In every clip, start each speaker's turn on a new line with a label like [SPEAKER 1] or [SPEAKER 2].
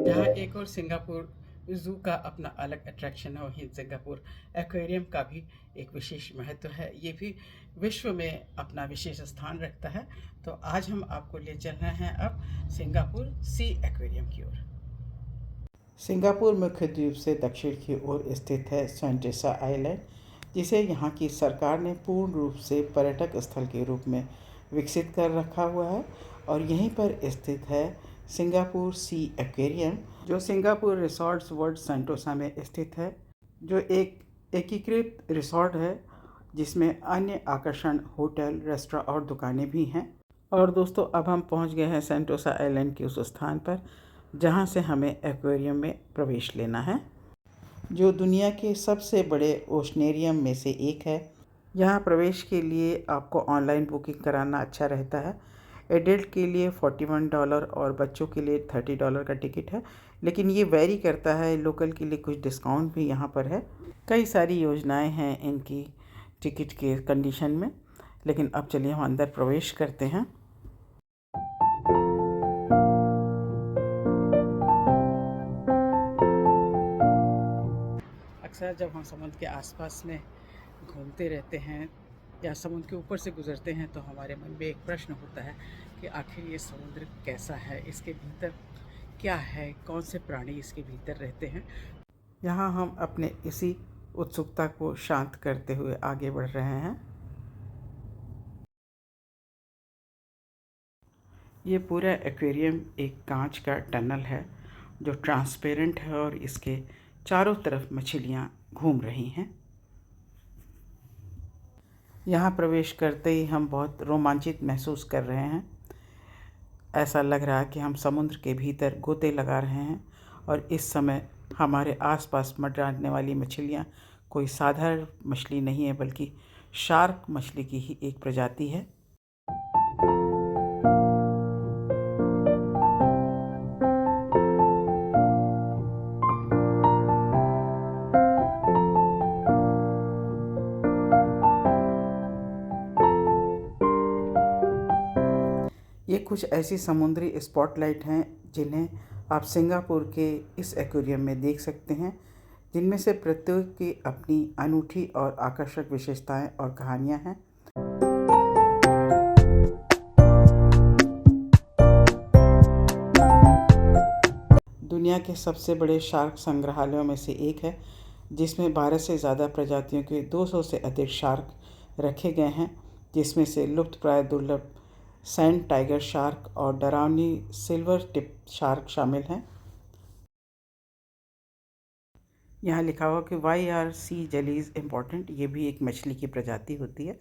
[SPEAKER 1] यहाँ एक और सिंगापुर ज़ू का अपना अलग अट्रैक्शन है। वहीं सिंगापुर एक्वेरियम का भी एक विशेष महत्व है। ये भी विश्व में अपना विशेष स्थान रखता है। तो आज हम आपको ले चल रहे हैं अब सिंगापुर सी एक्वेरियम की ओर। सिंगापुर मुख्य द्वीप से दक्षिण की ओर स्थित है सेंटोसा आइलैंड, जिसे यहाँ की सरकार ने पूर्ण रूप से पर्यटक स्थल के रूप में विकसित कर रखा हुआ है। और यहीं पर स्थित है सिंगापुर सी एक्वेरियम, जो सिंगापुर रिसॉर्ट्स वर्ल्ड सेंटोसा में स्थित है, जो एक एकीकृत रिसॉर्ट है जिसमें अन्य आकर्षण होटल, रेस्टोरेंट और दुकानें भी हैं। और दोस्तों, अब हम पहुंच गए हैं सेंटोसा आइलैंड के उस स्थान पर जहां से हमें एक्वेरियम में प्रवेश लेना है, जो दुनिया के सबसे बड़े ओशनेरियम में से एक है। यहाँ प्रवेश के लिए आपको ऑनलाइन बुकिंग कराना अच्छा रहता है। एडल्ट के लिए $41 और बच्चों के लिए $30 का टिकट है, लेकिन ये वेरी करता है। लोकल के लिए कुछ डिस्काउंट भी यहाँ पर है। कई सारी योजनाएं हैं इनकी टिकट के कंडीशन में। लेकिन अब चलिए हम अंदर प्रवेश करते हैं। अक्सर जब हम समुद्र के आसपास में घूमते रहते हैं या समुद्र के ऊपर से गुजरते हैं तो हमारे मन में एक प्रश्न होता है कि आखिर ये समुद्र कैसा है, इसके भीतर क्या है, कौन से प्राणी इसके भीतर रहते हैं। यहाँ हम अपने इसी उत्सुकता को शांत करते हुए आगे बढ़ रहे हैं। ये पूरा एक्वेरियम एक कांच का टनल है जो ट्रांसपेरेंट है और इसके चारों तरफ मछलियाँ घूम रही हैं। यहाँ प्रवेश करते ही हम बहुत रोमांचित महसूस कर रहे हैं। ऐसा लग रहा है कि हम समुद्र के भीतर गोते लगा रहे हैं और इस समय हमारे आसपास मंडराने वाली मछलियाँ कोई साधारण मछली नहीं है, बल्कि शार्क मछली की ही एक प्रजाति है। ये कुछ ऐसी समुद्री स्पॉटलाइट हैं जिन्हें आप सिंगापुर के इस एक्वेरियम में देख सकते हैं, जिनमें से प्रत्येक की अपनी अनूठी और आकर्षक विशेषताएं और कहानियां हैं। दुनिया के सबसे बड़े शार्क संग्रहालयों में से एक है, जिसमें 12 से ज़्यादा प्रजातियों के 200 से अधिक शार्क रखे गए हैं, जिसमें से लुप्तप्राय दुर्लभ सैंड टाइगर शार्क और डरावनी सिल्वर टिप शार्क शामिल हैं। यहाँ लिखा हुआ कि why are sea jellies important, ये भी एक मछली की प्रजाति होती है।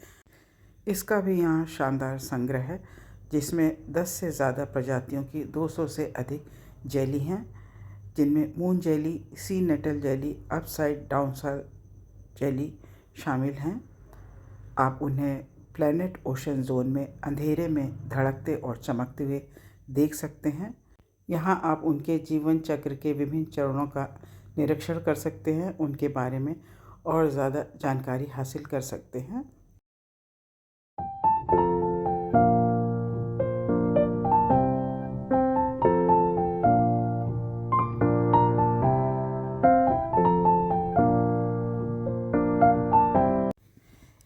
[SPEAKER 1] इसका भी यहाँ शानदार संग्रह है, जिसमें 10 से ज़्यादा प्रजातियों की 200 से अधिक जेली हैं, जिनमें moon jelly, sea nettle jelly, upside down jelly शामिल हैं। आप उन्हें प्लैनेट ओशन जोन में अंधेरे में धड़कते और चमकते हुए देख सकते हैं। यहाँ आप उनके जीवन चक्र के विभिन्न चरणों का निरीक्षण कर सकते हैं, उनके बारे में और ज़्यादा जानकारी हासिल कर सकते हैं।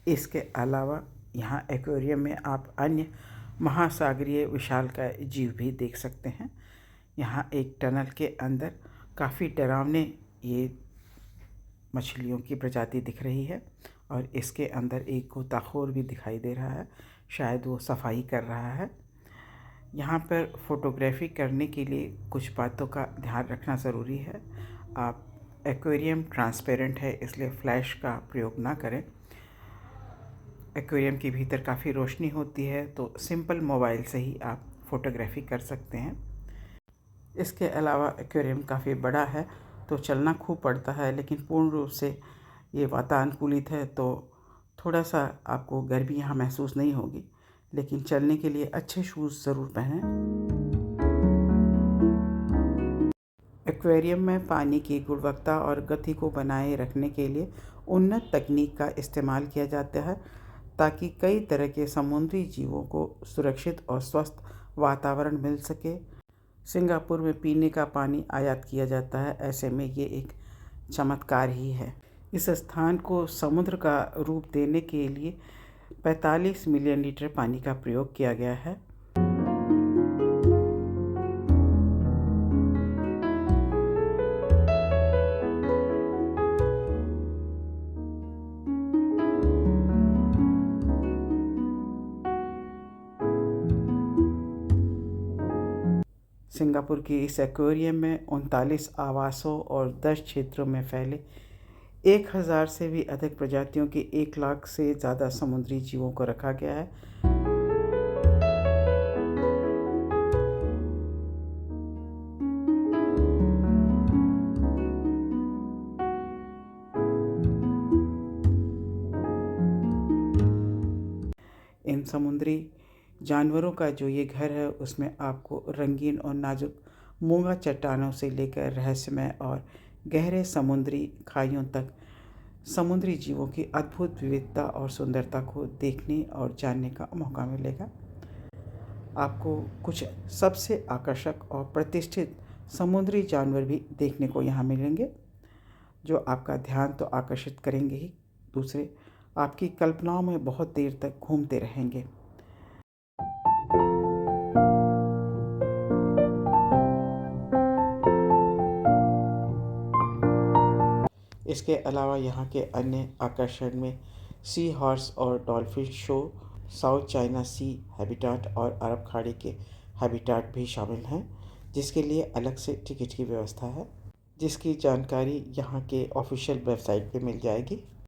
[SPEAKER 1] इसके अलावा यहाँ एक्वेरियम में आप अन्य महासागरीय विशालकाय जीव भी देख सकते हैं। यहाँ एक टनल के अंदर काफ़ी डरावने ये मछलियों की प्रजाति दिख रही है और इसके अंदर एक गोताखोर भी दिखाई दे रहा है, शायद वो सफाई कर रहा है। यहाँ पर फोटोग्राफी करने के लिए कुछ बातों का ध्यान रखना ज़रूरी है। आप एक्वेरियम ट्रांसपेरेंट है, इसलिए फ्लैश का प्रयोग ना करें। एक्वेरियम के भीतर काफ़ी रोशनी होती है, तो सिंपल मोबाइल से ही आप फोटोग्राफी कर सकते हैं। इसके अलावा एक्वेरियम काफ़ी बड़ा है, तो चलना खूब पड़ता है, लेकिन पूर्ण रूप से ये वातानुकूलित है, तो थोड़ा सा आपको गर्मी यहाँ महसूस नहीं होगी, लेकिन चलने के लिए अच्छे शूज़ ज़रूर पहनें। एक्वेरियम में पानी की गुणवत्ता और गति को बनाए रखने के लिए उन्नत तकनीक का इस्तेमाल किया जाता है, ताकि कई तरह के समुद्री जीवों को सुरक्षित और स्वस्थ वातावरण मिल सके। सिंगापुर में पीने का पानी आयात किया जाता है, ऐसे में ये एक चमत्कार ही है। इस स्थान को समुद्र का रूप देने के लिए 45 मिलियन लीटर पानी का प्रयोग किया गया है। सिंगापुर की इस एक्वेरियम में 39 आवासों और 10 क्षेत्रों में फैले 1000 से भी अधिक प्रजातियों के 1 लाख से ज़्यादा समुद्री जीवों को रखा गया है। इन समुद्री जानवरों का जो ये घर है, उसमें आपको रंगीन और नाजुक मूंगा चट्टानों से लेकर रहस्यमय और गहरे समुद्री खाइयों तक समुद्री जीवों की अद्भुत विविधता और सुंदरता को देखने और जानने का मौका मिलेगा। आपको कुछ सबसे आकर्षक और प्रतिष्ठित समुद्री जानवर भी देखने को यहाँ मिलेंगे, जो आपका ध्यान तो आकर्षित करेंगे ही, दूसरे आपकी कल्पनाओं में बहुत देर तक घूमते रहेंगे। इसके अलावा यहाँ के अन्य आकर्षण में सी हॉर्स और डॉल्फिन शो, साउथ चाइना सी हैबिटाट और अरब खाड़ी के हैबिटाट भी शामिल हैं, जिसके लिए अलग से टिकट की व्यवस्था है, जिसकी जानकारी यहाँ के ऑफिशियल वेबसाइट पे मिल जाएगी।